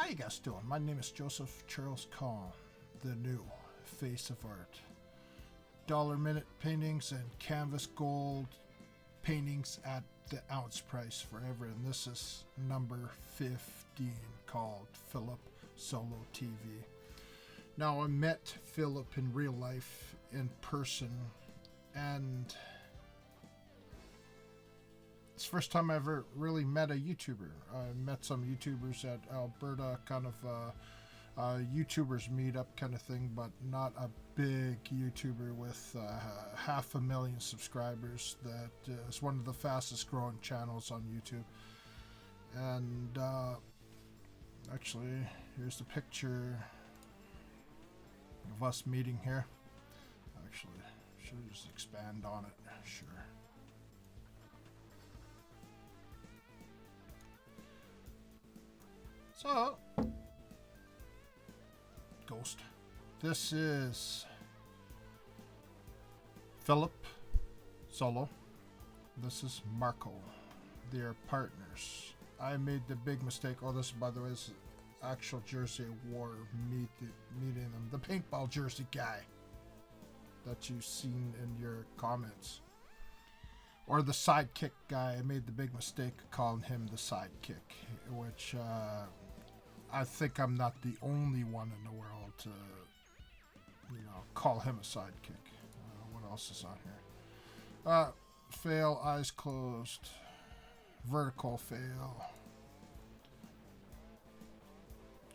How you guys doing? My name is Joseph Charles Colin, the new face of art. $1 paintings and canvas gold paintings at the ounce price forever, and this is number 15 called PhilipSoloTV. Now, I met Philip in real life, in person, and it's the first time I ever really met a YouTuber. I met some YouTubers at Alberta, kind of YouTubers meetup kind of thing, but not a big YouTuber with 500,000 subscribers. That is one of the fastest growing channels on YouTube. And actually, here's the picture of us meeting here. Actually, should I just expand on it? Sure. So, Ghost. This is Philip Solo. This is Marco. They are partners. I made the big mistake. Oh, this, by the way, is actual jersey I wore meeting them. The paintball jersey guy that you've seen in your comments. Or the sidekick guy. I made the big mistake of calling him the sidekick, which I think I'm not the only one in the world to, call him a sidekick. What else is on here? Fail, eyes closed. Vertical fail.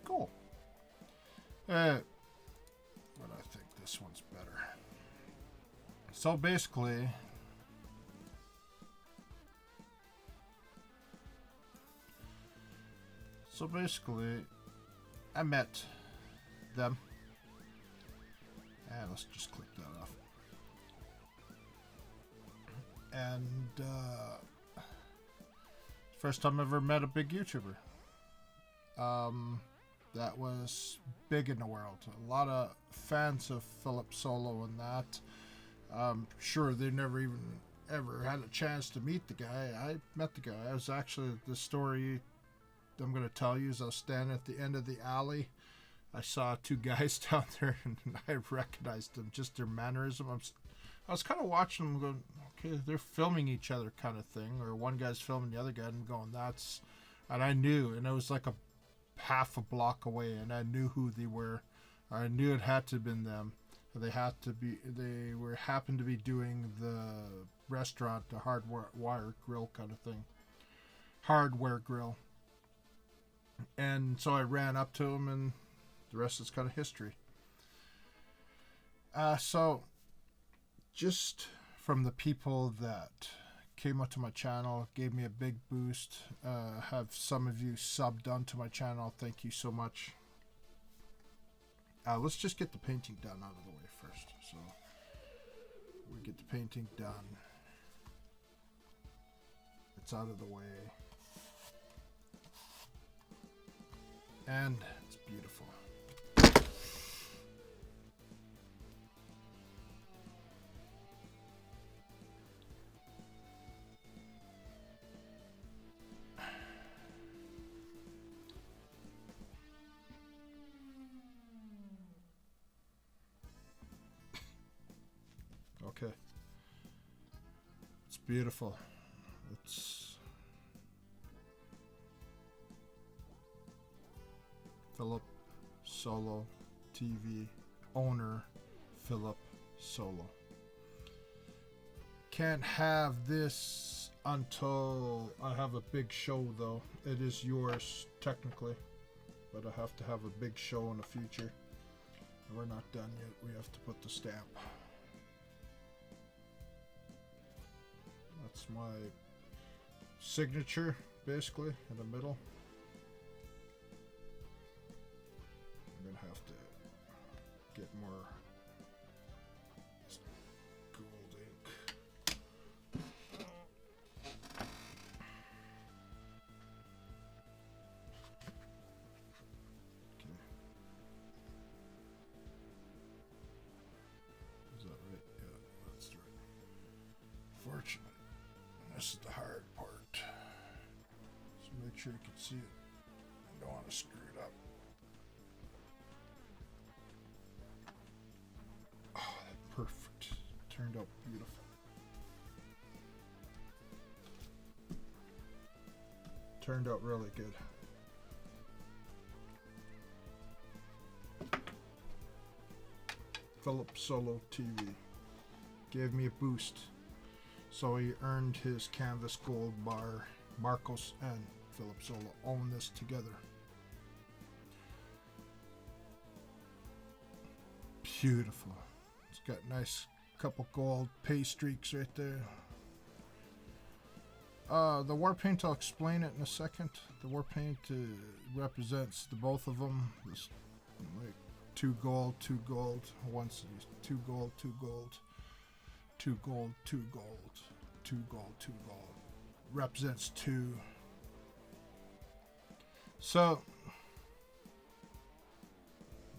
Cool. But I think this one's better. So basically, I met them. And let's just click that off. And first time I ever met a big YouTuber. That was big in the world. A lot of fans of Philip Solo and that. Sure, they never even ever had a chance to meet the guy. I met the guy. I was actually, the story I'm going to tell you is I was standing at the end of the alley. I saw two guys down there and I recognized them, just their mannerism. I was kind of watching them going, okay, they're filming each other kind of thing. Or one guy's filming the other guy and going, that's... And I knew, and it was like a half a block away, and I knew who they were. I knew it had to have been them. They happened to be doing the restaurant, the hardware grill kind of thing. Hardware grill. And so I ran up to him, and the rest is kind of history. So, just from the people that came up to my channel, gave me a big boost. Have some of you subbed onto my channel. Thank you so much. Let's just get the painting done out of the way first. So, we get the painting done. It's out of the way. And it's beautiful. Okay. It's beautiful. It's Philip Solo TV owner, Philip Solo. Can't have this until I have a big show, though. It is yours technically, but I have to have a big show in the future. We're not done yet. We have to put the stamp. That's my signature, basically, in the middle. I'm gonna have to get more gold ink. Okay. Is that right? Yeah, that's right. Fortunately, this is the hard part. So make sure you can see it in don't want to screw it up. Oh, that's perfect. Turned out beautiful. Turned out really good. PhilipSoloTV gave me a boost, so he earned his canvas gold bar. Marcos and Philip Solo own this together. Beautiful. It's got nice couple gold paste streaks right there. The Warpaint, I'll explain it in a second. The Warpaint represents the both of them. This, like, 2 gold, 2 gold. Once 2 gold, 2 gold, 2 gold, 2 gold, 2 gold, 2 gold. Represents 2. So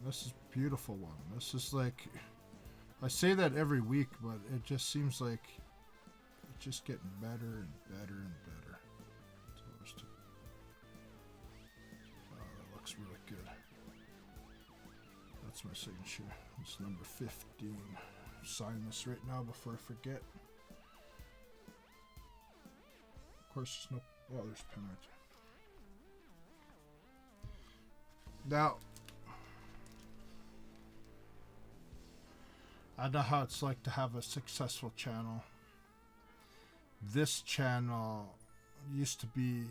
this is a beautiful one. This is like, I say that every week, but it just seems like it's just getting better and better and better. So oh, that looks really good. That's my signature. It's number 15. Sign this right now before I forget. Of course, there's no. Oh, there's a pen right there. Now, I know how it's like to have a successful channel. This channel used to be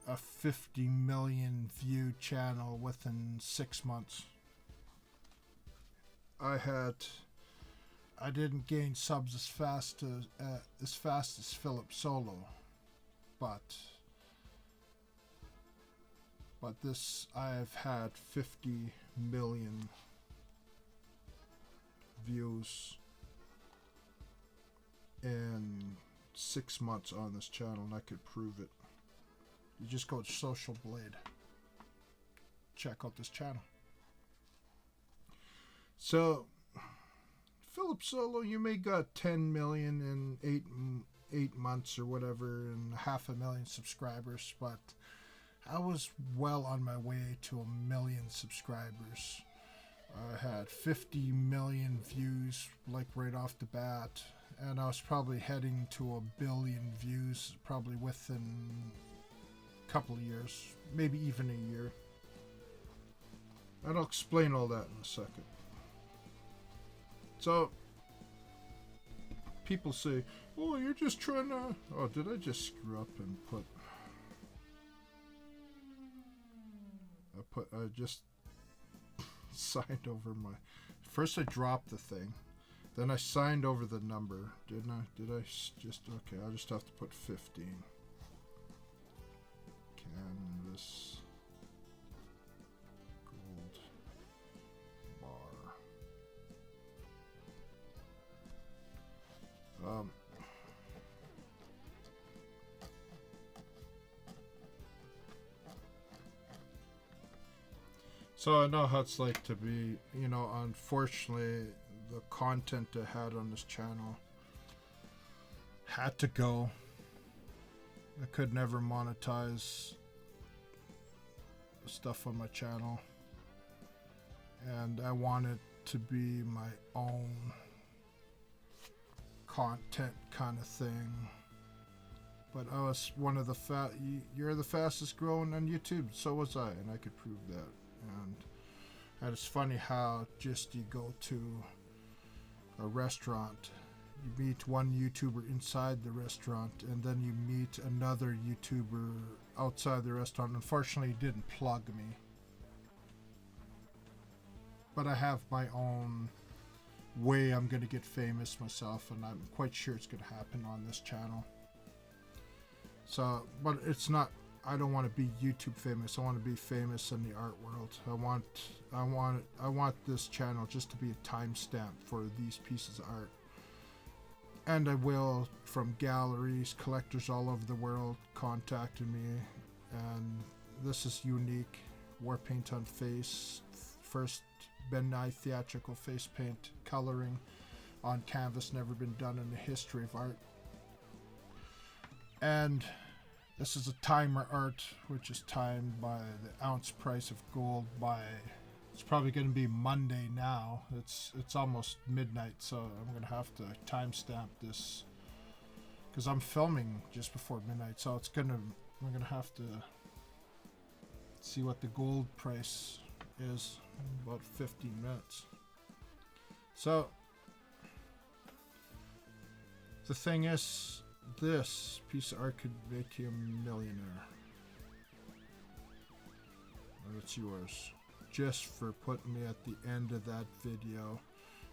a 50 million view channel within 6 months. I didn't gain subs as fast as Philip Solo, but this, I've had 50 million views in 6 months on this channel, and I could prove it. You just go to Social Blade, check out this channel. So Philip Solo, you may got 10 million in 8 months or whatever, and 500,000 subscribers, but I was well on my way to 1 million subscribers. I had 50 million views, like, right off the bat, and I was probably heading to 1 billion views probably within a couple of years, maybe even a year. And I'll explain all that in a second. So people say, oh, you're just trying to... Oh, did I just screw up and put... I just signed over my... First I dropped the thing. Then I signed over the number. Didn't I? Did I just... Okay, I'll just have to put 15. Canvas. Gold. Bar. So I know how it's like to be, you know, unfortunately, the content I had on this channel had to go. I could never monetize the stuff on my channel, and I wanted to be my own content kind of thing. But I was one of the you're the fastest growing on YouTube, so was I, and I could prove that. And it's funny how just you go to a restaurant, you meet one YouTuber inside the restaurant, and then you meet another YouTuber outside the restaurant. Unfortunately, he didn't plug me, but I have my own way I'm going to get famous myself, and I'm quite sure it's going to happen on this channel. So, but it's not, I don't want to be YouTube famous. I want to be famous in the art world. I want this channel just to be a timestamp for these pieces of art. And I will, from galleries, collectors all over the world contacted me, and this is unique. Warpaint on face, first Ben Nye theatrical face paint coloring on canvas, never been done in the history of art. And This is a timer art, which is timed by the ounce price of gold by... It's probably going to be Monday now. It's almost midnight, so I'm going to have to timestamp this because I'm filming just before midnight. So we're going to have to see what the gold price is in about 15 minutes. So the thing is, this piece of art could make you a millionaire. It's yours. Just for putting me at the end of that video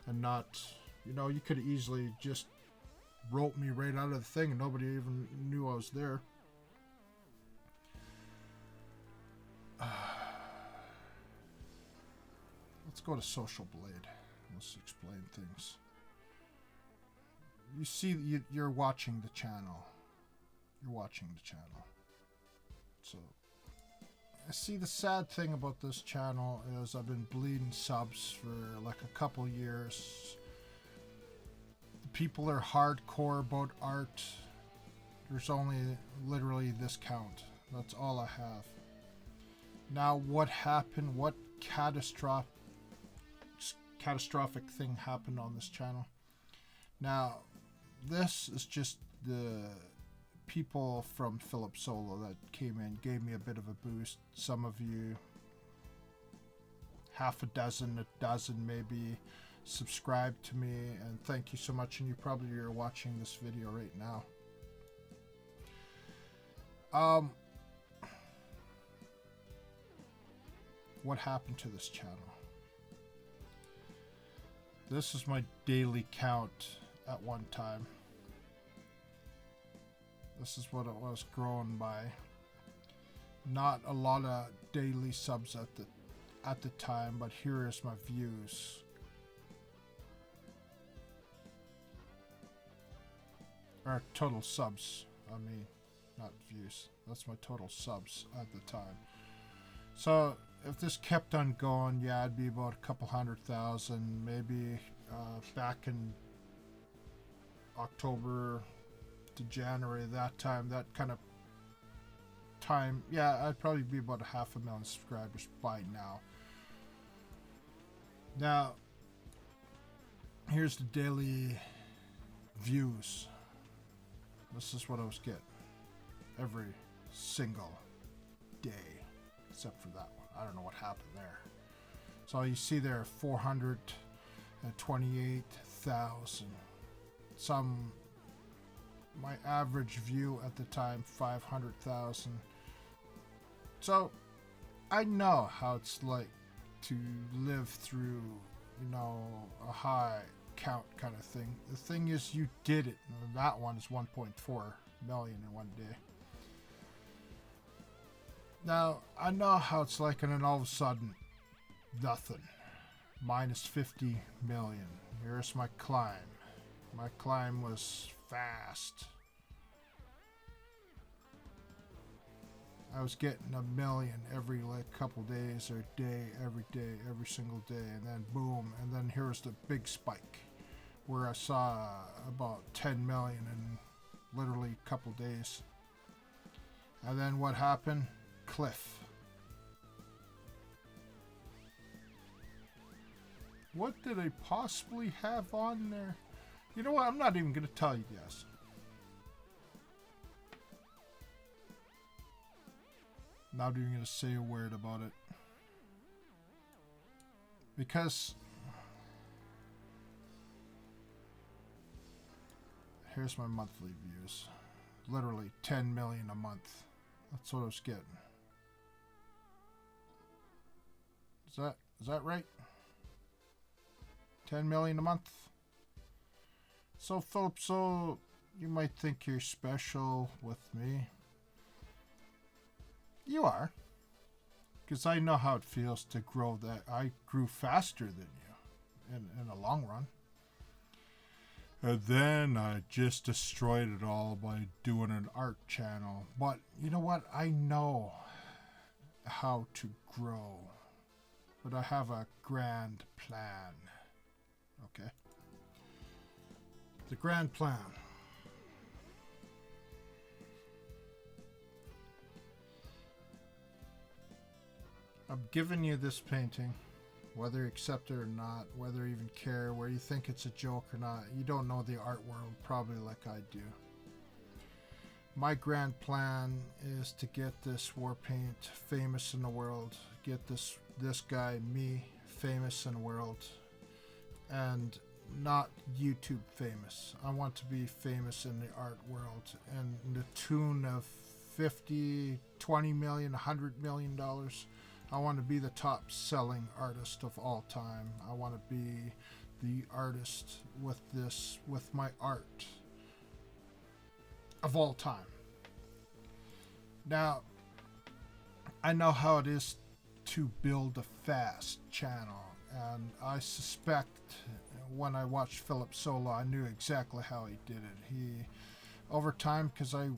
and not, you know, you could easily just wrote me right out of the thing and nobody even knew I was there. Let's go to Social Blade. Let's explain things. You see, you're watching the channel. You're watching the channel. So I see the sad thing about this channel is I've been bleeding subs for like a couple years. The people are hardcore about art. There's only literally this count. That's all I have. Now what happened? What catastrophic thing happened on this channel? Now this is just the people from PhilipSolo that came in, gave me a bit of a boost. Some of you, half a dozen maybe, subscribed to me, and thank you so much. And you probably are watching this video right now. What happened to this channel? This is my daily count at one time. This is what it was growing by. Not a lot of daily subs at the time, but here is my views. Or total subs, I mean, not views. That's my total subs at the time. So if this kept on going, yeah, it'd be about a couple 100,000, maybe back in October to January, that kind of time, yeah, I'd probably be about 500,000 subscribers by now. Now, here's the daily views. This is what I was getting every single day, except for that one. I don't know what happened there. So you see there, 428,000. My average view at the time, 500,000. So I know how it's like to live through, you know, a high count kind of thing. The thing is, you did it. That one is 1.4 million in one day. Now I know how it's like, and then all of a sudden, nothing. Minus 50 million. Here's my climb. My climb was fast. I was getting a million every like couple days or day, every single day, and then boom, and then here's the big spike where I saw about 10 million in literally a couple days. And then what happened? Cliff. What did I possibly have on there? You know what? I'm not even going to tell you guys. Not even going to say a word about it. Because here's my monthly views. Literally 10 million a month. That's what I was getting. Is that right? 10 million a month. So Philip, so you might think you're special with me. You are. Because I know how it feels to grow that. I grew faster than you in the long run. And then I just destroyed it all by doing an art channel. But you know what? I know how to grow. But I have a grand plan. Okay? The grand plan. I'm giving you this painting, whether you accept it or not, whether you even care, whether you think it's a joke or not. You don't know the art world probably like I do. My grand plan is to get this Warpaint famous in the world, get this guy, me, famous in the world, and not YouTube famous. I want to be famous in the art world, and in the tune of 50, 20 million, $100 million. I want to be the top selling artist of all time. I want to be the artist with my art of all time. Now, I know how it is to build a fast channel, and I suspect when I watched PhilipSolo, I knew exactly how he did it. He, over time, because I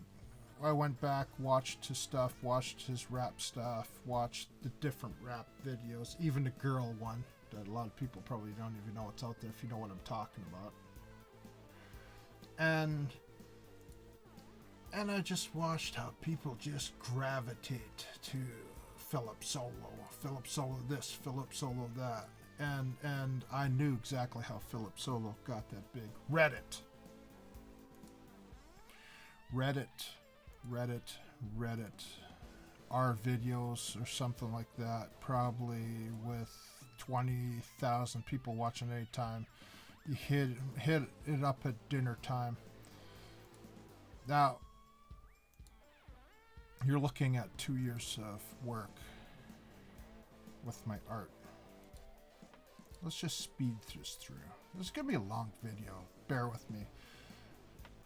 went back, watched his stuff, watched his rap stuff, watched the different rap videos, even the girl one that a lot of people probably don't even know what's out there if you know what I'm talking about. And I just watched how people just gravitate to PhilipSolo this, PhilipSolo that. And I knew exactly how PhilipSolo got that big. Reddit. Our videos or something like that, probably with 20,000 people watching at any time. You hit it up at dinner time. Now, you're looking at 2 years of work with my art. Let's just speed this through. This is going to be a long video. Bear with me.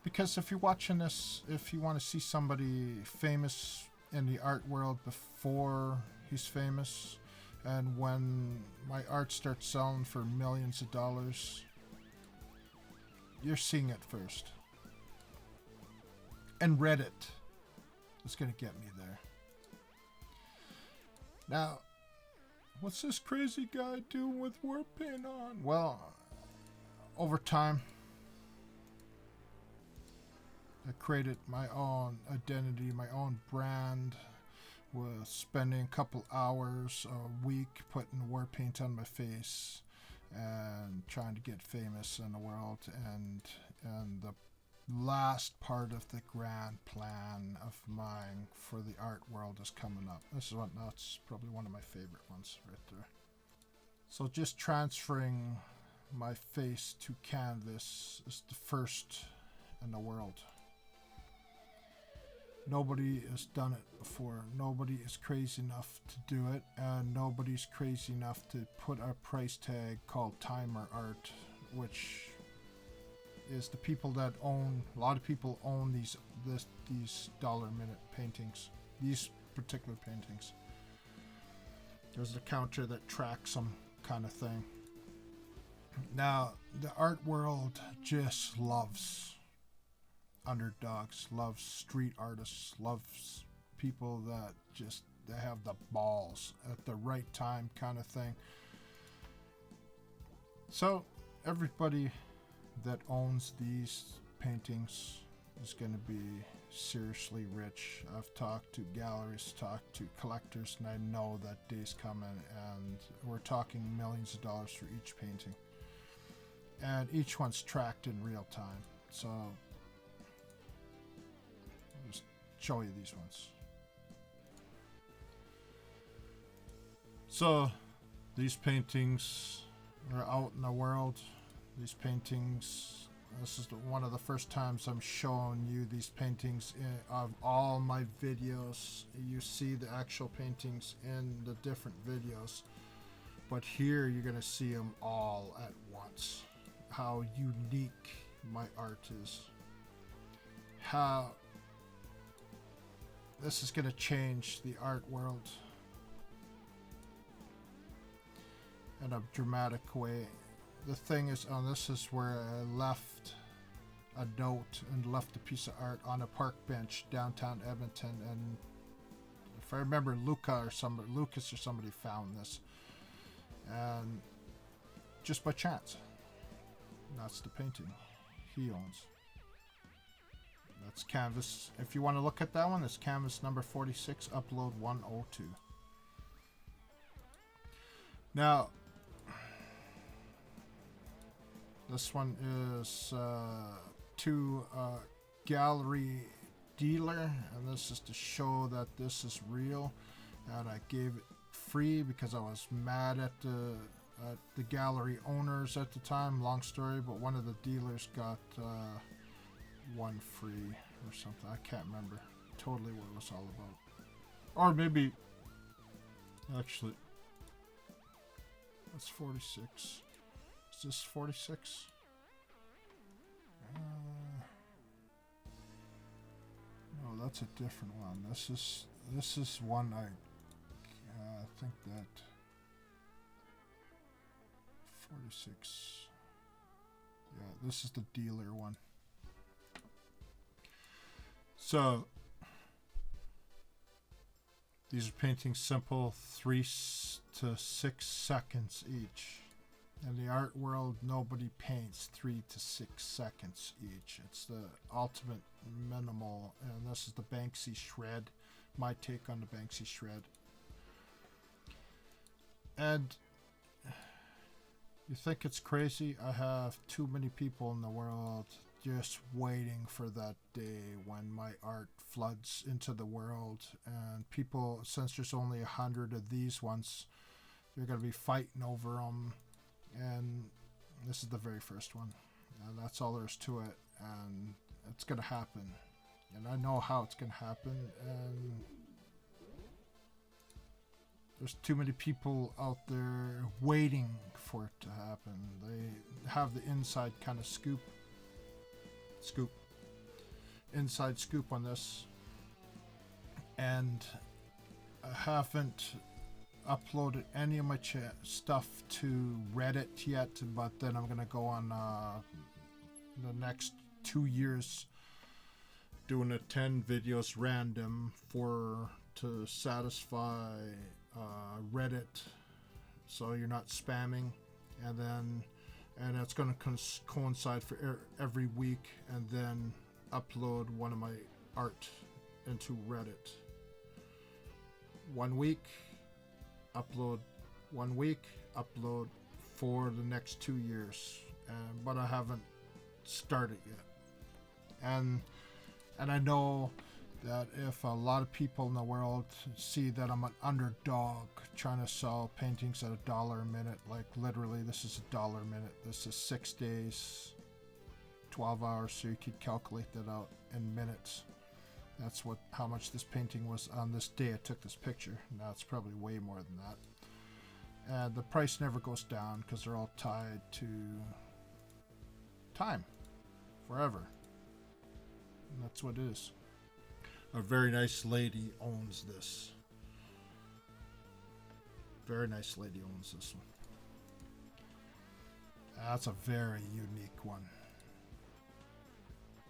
Because if you're watching this, if you want to see somebody famous in the art world before he's famous, and when my art starts selling for millions of dollars, you're seeing it first. And Reddit is going to get me there. Now, what's this crazy guy doing with Warpaint on? Well, over time, I created my own identity, my own brand, with spending a couple hours a week putting Warpaint on my face and trying to get famous in the world. And the last part of the grand plan of mine for the art world is coming up. That's probably one of my favorite ones right there. So just transferring my face to canvas is the first in the world. Nobody has done it before. Nobody is crazy enough to do it, and nobody's crazy enough to put a price tag called timer art, which is the people that own, a lot of people own these dollar-minute paintings, these particular paintings. There's a counter that tracks them, kind of thing. Now, the art world just loves underdogs, loves street artists, loves people that just, they have the balls at the right time, kind of thing. So, everybody that owns these paintings is going to be seriously rich. I've talked to galleries, talked to collectors, and I know that day's coming, and we're talking millions of dollars for each painting. And each one's tracked in real time. So, I'll just show you these ones. So, these paintings are out in the world. These paintings, this is one of the first times I'm showing you these paintings of all my videos. You see the actual paintings in the different videos, but here you're going to see them all at once. How unique my art is. How this is going to change the art world in a dramatic way. The thing is, this is where I left a note and left a piece of art on a park bench downtown Edmonton, and if I remember, Lucas or somebody found this, and just by chance, that's the painting he owns. That's canvas. If you want to look at that one, it's canvas number 46, upload 102. Now, this one is to a gallery dealer, and this is to show that this is real. And I gave it free because I was mad at the gallery owners at the time. Long story, but one of the dealers got one free or something. I can't remember totally what it was all about. Or maybe, actually, that's 46. Is this 46? No, that's a different one. This is one I think that 46. Yeah, this is the dealer one. So these are paintings simple, 3 to 6 seconds each. In the art world, nobody paints 3 to 6 seconds each. It's the ultimate minimal, and this is the Banksy shred. My take on the Banksy shred. And you think it's crazy? I have too many people in the world just waiting for that day when my art floods into the world, and people, since there's only 100 of these ones, they're going to be fighting over them. And this is the very first one, and that's all there is to it, and it's going to happen, and I know how it's going to happen, and there's too many people out there waiting for it to happen. They have the inside kind of inside scoop on this, and I haven't uploaded any of my stuff to Reddit yet, but then I'm gonna go on the next 2 years doing a 10 videos random to satisfy Reddit, so you're not spamming, and it's gonna coincide for every week, and then upload one of my art into Reddit. 1 week, upload 1 week, upload for the next 2 years, but I haven't started yet. And I know that if a lot of people in the world see that I'm an underdog trying to sell paintings at $1 a minute, like literally this is $1 a minute, this is 6 days, 12 hours, so you could calculate that out in minutes. That's how much this painting was on this day I took this picture. Now it's probably way more than that. And the price never goes down because they're all tied to time, forever. And that's what it is. A very nice lady owns this. Very nice lady owns this one. That's a very unique one.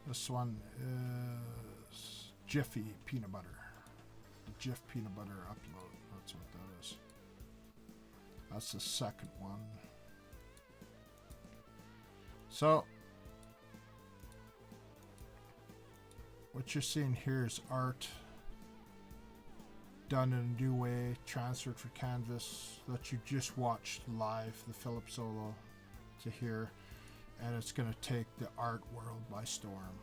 This one is Jiffy Peanut Butter. The Jif Peanut Butter upload. That's what that is. That's the second one. So, what you're seeing here is art done in a new way, transferred for canvas, that you just watched live, the Philip Solo, to here, and it's going to take the art world by storm.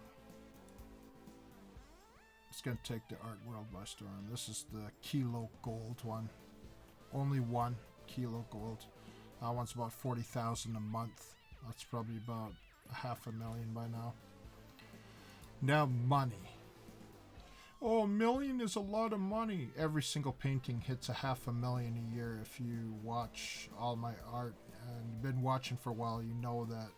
It's going to take the art world by storm. This is the Kilo Gold one. Only one Kilo Gold. That one's about 40,000 a month. That's probably about $500,000 by now. Now money. Oh, $1 million is a lot of money. Every single painting hits $500,000 a year. If you watch all my art and you've been watching for a while, you know that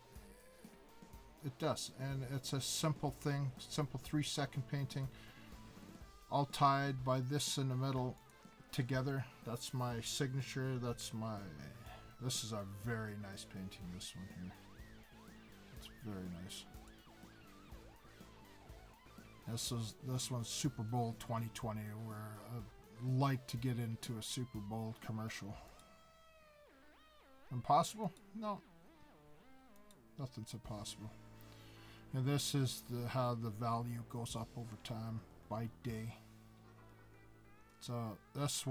it does. And it's a simple thing, simple 3-second painting, all tied by this in the middle together. That's my signature. This is a very nice painting, this one here. It's very nice. This one's Super Bowl 2020, where I'd like to get into a Super Bowl commercial. Impossible? No. Nothing's impossible. And this is how the value goes up over time by day. So this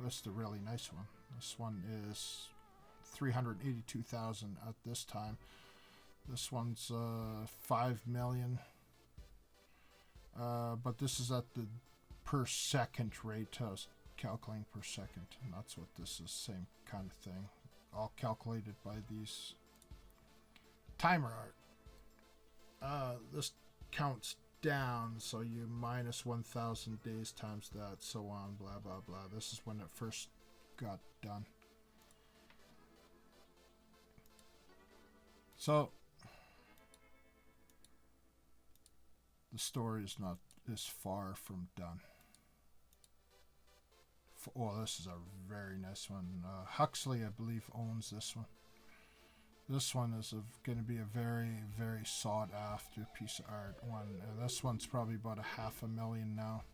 is the really nice one. This one is 382,000 at this time. This one's 5 million. But this is at the per second rate. I was calculating per second, and that's what this is. Same kind of thing, all calculated by these timer art. This counts down, so you minus 1,000 days times that, so on, blah blah blah. This is when it first got done. So the story is far from done. Oh, this is a very nice one. Huxley, I believe, owns this one. This one is going to be a very, very sought after piece of art. This one's probably about $500,000 now.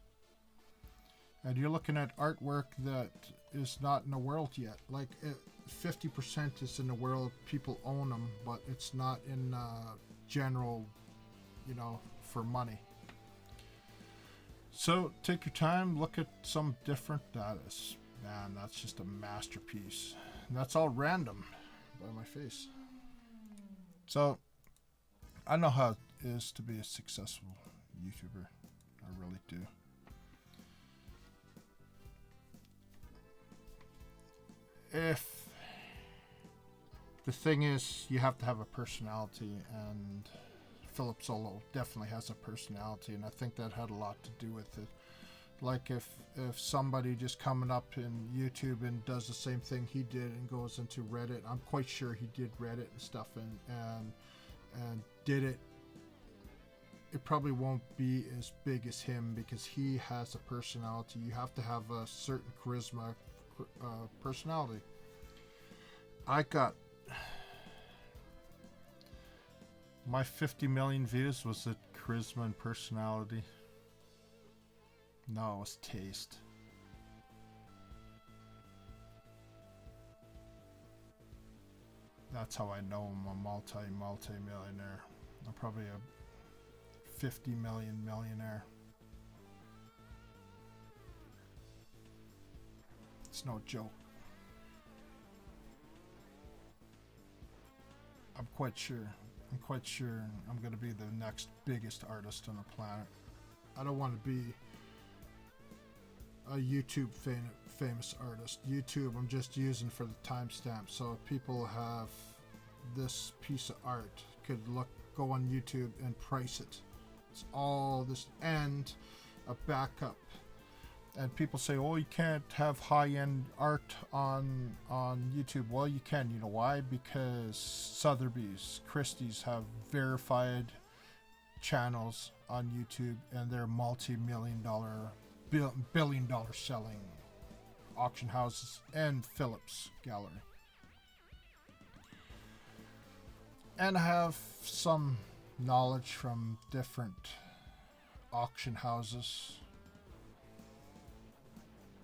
And you're looking at artwork that is not in the world yet. Like 50% is in the world, people own them, but it's not in general, for money. So take your time, look at some different data. Man, that's just a masterpiece. And that's all random by my face. So I know how it is to be a successful YouTuber. I really do. If the thing is, you have to have a personality, and Philip Solo definitely has a personality, and I think that had a lot to do with it. Like if somebody just coming up in YouTube and does the same thing he did and goes into Reddit, I'm quite sure he did Reddit and stuff and did it. It probably won't be as big as him because he has a personality. You have to have a certain charisma, personality. I got my 50 million views. Was it charisma and personality? No, it was taste. That's how I know I'm a multi-millionaire. I'm probably a 50 million millionaire. It's no joke. I'm quite sure I'm going to be the next biggest artist on the planet. I don't want to be a YouTube famous artist. YouTube I'm just using for the timestamp, so if people have this piece of art, could go on YouTube and price it. It's all this and a backup. And people say, oh, you can't have high-end art on YouTube. Well, you can. You know why? Because Sotheby's, Christie's have verified channels on YouTube, and they're multi-million-dollar, billion-dollar selling auction houses and Phillips Gallery. And I have some knowledge from different auction houses,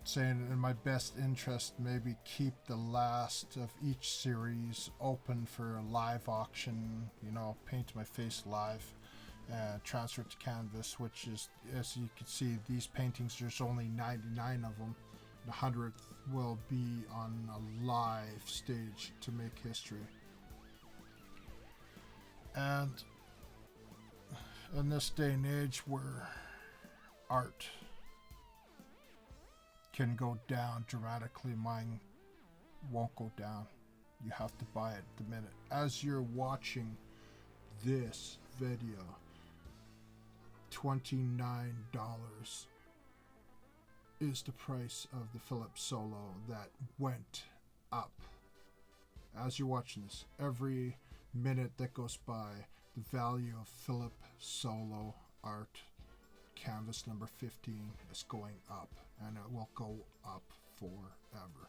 saying in my best interest maybe keep the last of each series open for a live auction, paint my face live and transfer it to canvas, which is, as you can see, these paintings, there's only 99 of them. The 100th will be on a live stage to make history. And in this day and age where art can go down dramatically, mine won't go down. You have to buy it the minute. As you're watching this video, $29 is the price of the Philip Solo that went up. As you're watching this, every minute that goes by, the value of Philip Solo art canvas number 15 is going up, and it will go up forever.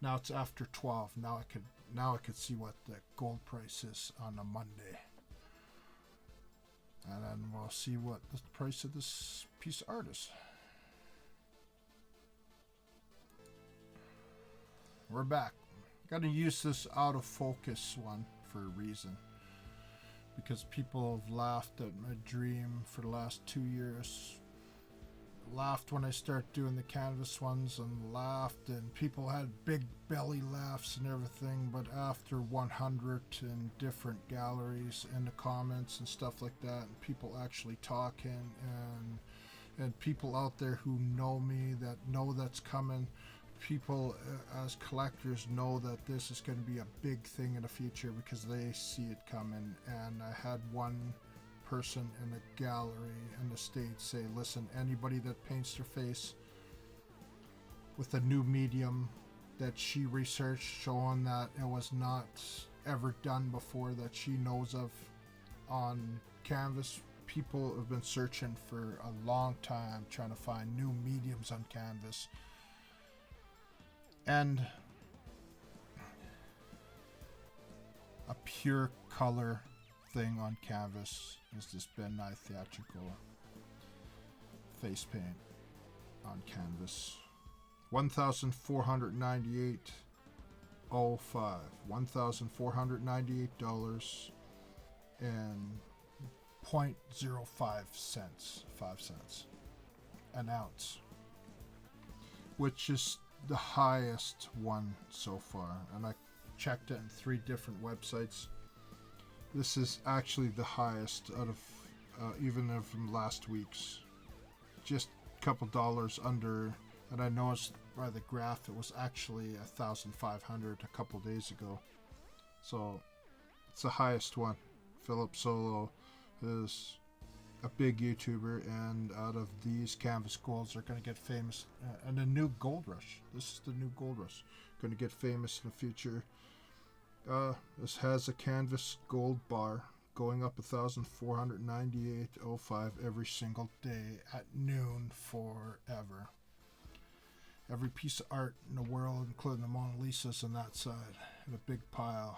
Now it's after 12. Now I could see what the gold price is on a Monday, and then we'll see what the price of this piece of art is. We're back. Got to use this out of focus one for a reason, because people have laughed at my dream for the last 2 years laughed when I started doing the canvas ones, and laughed, and people had big belly laughs and everything. But after 100 in different galleries in the comments and stuff like that, and people actually talking, and people out there who know me, that know that's coming, people as collectors know that this is going to be a big thing in the future because they see it coming. And I had one person in a gallery in the States say, listen, anybody that paints their face with a new medium that she researched showing that it was not ever done before that she knows of on canvas, people have been searching for a long time trying to find new mediums on canvas. And a pure color thing on canvas is this Ben Nye theatrical face paint on canvas. $1,498.05. $1,498 and 0.05 cents, 5 cents an ounce, which is the highest one so far. And I checked it in 3 different websites. This is actually the highest out of even from last week's. Just a couple dollars under, and I noticed by the graph it was actually 1,500 a couple days ago. So it's the highest one. Philip Solo is a big YouTuber, and out of these canvas golds are going to get famous. And a new gold rush. This is the new gold rush. Going to get famous in the future. This has a canvas gold bar going up 1,498.05 every single day at noon forever. Every piece of art in the world, including the Mona Lisa's on that side, in a big pile.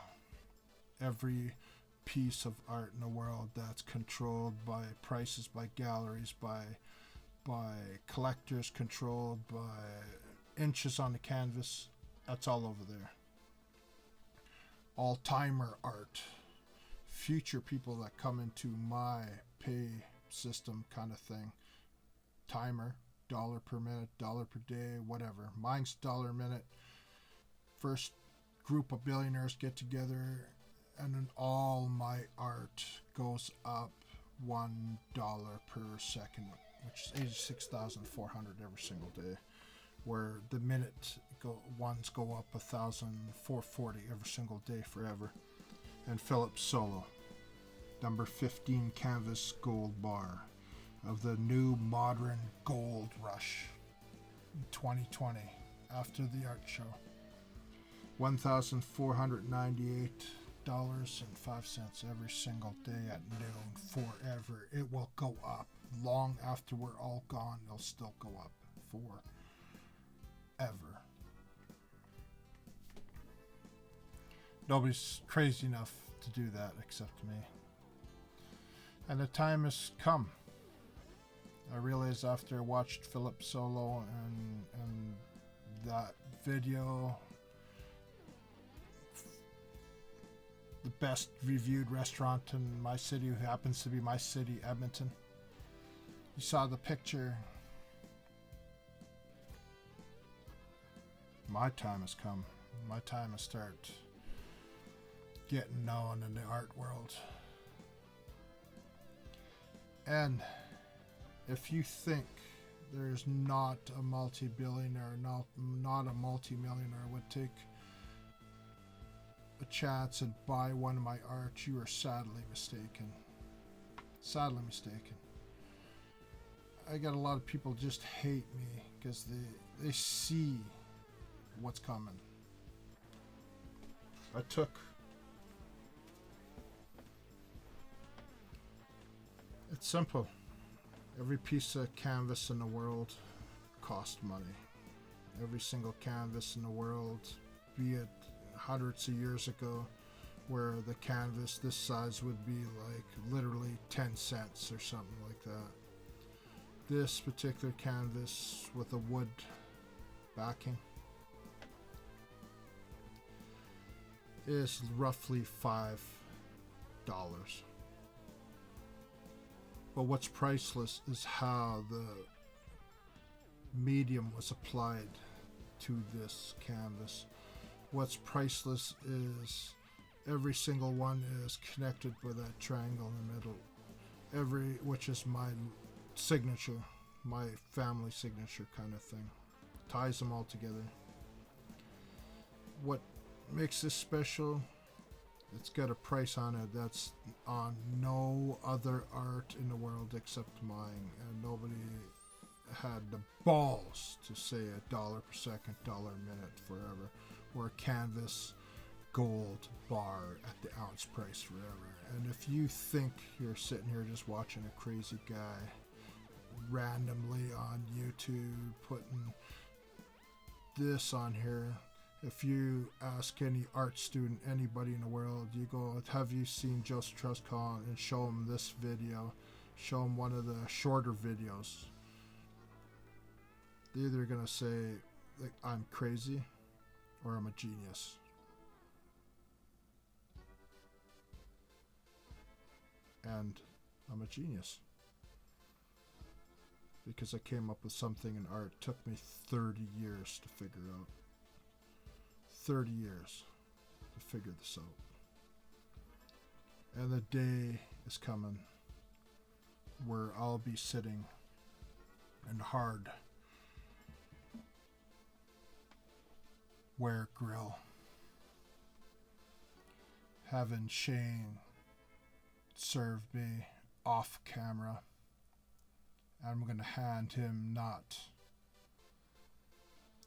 Every piece of art in the world that's controlled by prices, by galleries, by collectors, controlled by inches on the canvas, that's all over there. All-timer art, future people that come into my pay system kind of thing. Timer, $1 per minute, $1 per day, whatever. Mine's $1 a minute. First group of billionaires get together, and then all my art goes up $1 per second, which is 86,400 every single day. Where the minute ones go up 1,440 every single day forever. And Philip Solo, number 15 canvas gold bar of the new modern gold rush in 2020 after the art show. $1,498.05 every single day at noon forever. It will go up long after we're all gone. It'll still go up forever. Nobody's crazy enough to do that except me. And the time has come. I realized after I watched Philip Solo and that video, the best reviewed restaurant in my city, who happens to be my city, Edmonton. You saw the picture. My time has come. My time to start getting known in the art world. And if you think there's not a multi-billionaire, not a multi-millionaire would take a chance and buy one of my art, you are sadly mistaken. Sadly mistaken. I got a lot of people just hate me because they see what's coming. I took It's simple. Every piece of canvas in the world costs money. Every single canvas in the world, be it hundreds of years ago, where the canvas this size would be like literally 10 cents or something like that. This particular canvas with a wood backing is roughly $5. But what's priceless is how medium was applied to this canvas. What's priceless is every single one is connected with that triangle in the middle, which is my signature, my family signature kind of thing. Ties them all together. What makes this special? It's got a price on it that's on no other art in the world except mine, and nobody had the balls to say $1 per second, $1 a minute forever, or a canvas gold bar at the ounce price forever. And if you think you're sitting here just watching a crazy guy randomly on YouTube putting this on here, if you ask any art student, anybody in the world, you go, have you seen CHARLES COLIN, and show them this video, show them one of the shorter videos, they're either going to say like I'm crazy or I'm a genius. And I'm a genius because I came up with something in art. It took me 30 years to figure out. 30 years to figure this out. And the day is coming where I'll be sitting in hard ware grill having Shane serve me off camera. I'm going to hand him not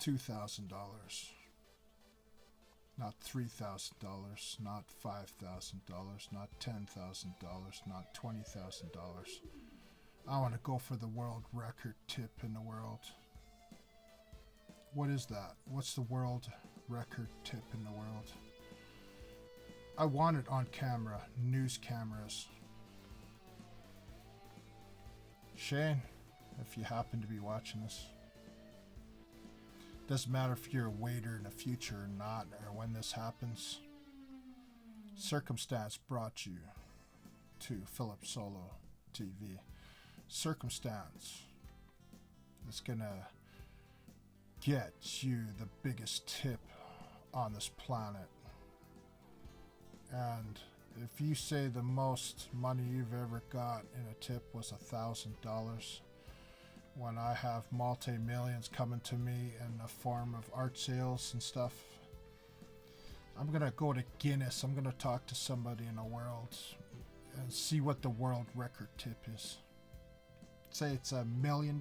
$2,000, not $3,000, not $5,000, not $10,000, not $20,000. I want to go for the world record tip in the world. What is that? What's the world record tip in the world? I want it on camera, news cameras. Shane, if you happen to be watching this, doesn't matter if you're a waiter in the future or not, or when this happens. Circumstance brought you to Philip Solo TV. Circumstance is gonna get you the biggest tip on this planet. And if you say the most money you've ever got in a tip was $1,000, when I have multi-millions coming to me in the form of art sales and stuff, I'm gonna go to Guinness. I'm gonna talk to somebody in the world and see what the world record tip is. Say it's $1 million.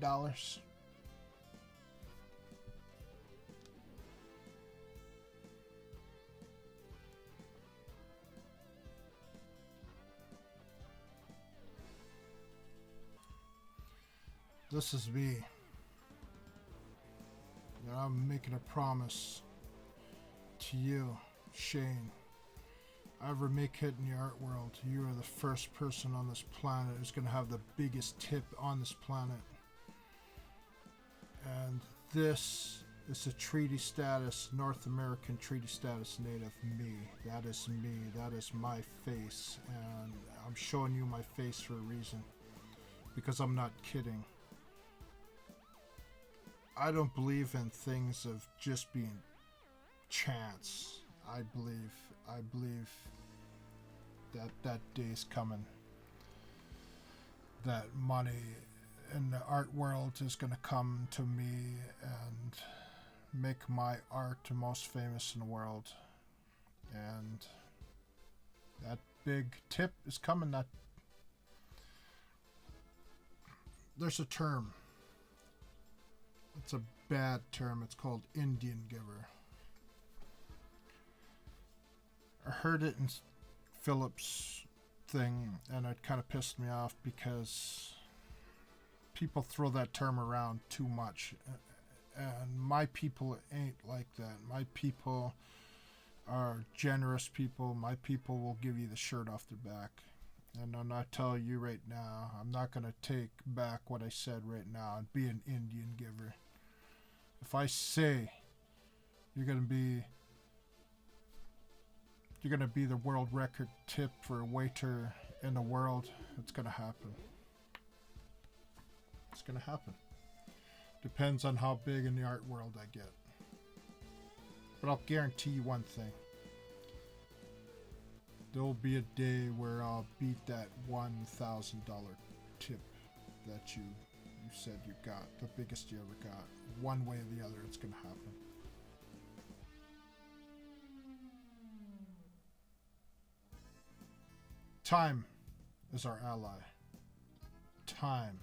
This is me. And I'm making a promise to you, Shane. I ever make it in the art world, you are the first person on this planet who's going to have the biggest tip on this planet. And this is a treaty status, North American treaty status native me. That is me. That is my face. And I'm showing you my face for a reason. Because I'm not kidding. I don't believe in things of just being chance. I believe that day's coming. That money in the art world is going to come to me and make my art the most famous in the world. And that big tip is coming. That there's a term. It's a bad term. It's called Indian giver. I heard it in Philip's thing, and it kind of pissed me off because people throw that term around too much. And my people ain't like that. My people are generous people. My people will give you the shirt off their back. And I'm not telling you right now, I'm not going to take back what I said right now and be an Indian giver. If I say you're going to be the world record tip for a waiter in the world, it's going to happen. It's going to happen. Depends on how big in the art world I get. But I'll guarantee you one thing. There'll be a day where I'll beat that $1,000 tip that you said you got. The biggest you ever got. One way or the other, it's going to happen. Time is our ally. Time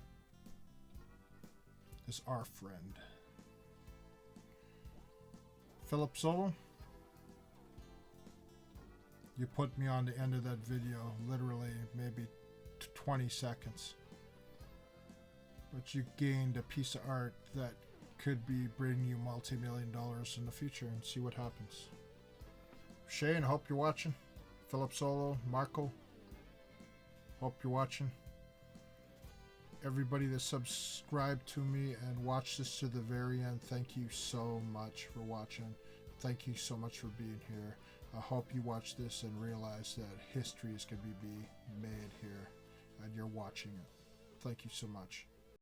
is our friend. Philip Solo, you put me on the end of that video, literally maybe 20 seconds. But you gained a piece of art that could be bringing you multi-million dollars in the future, and see what happens. Shane, I hope you're watching. Philip Solo, Marco, hope you're watching. Everybody that subscribed to me and watched this to the very end, thank you so much for watching. Thank you so much for being here. I hope you watch this and realize that history is going to be made here, and you're watching it. Thank you so much.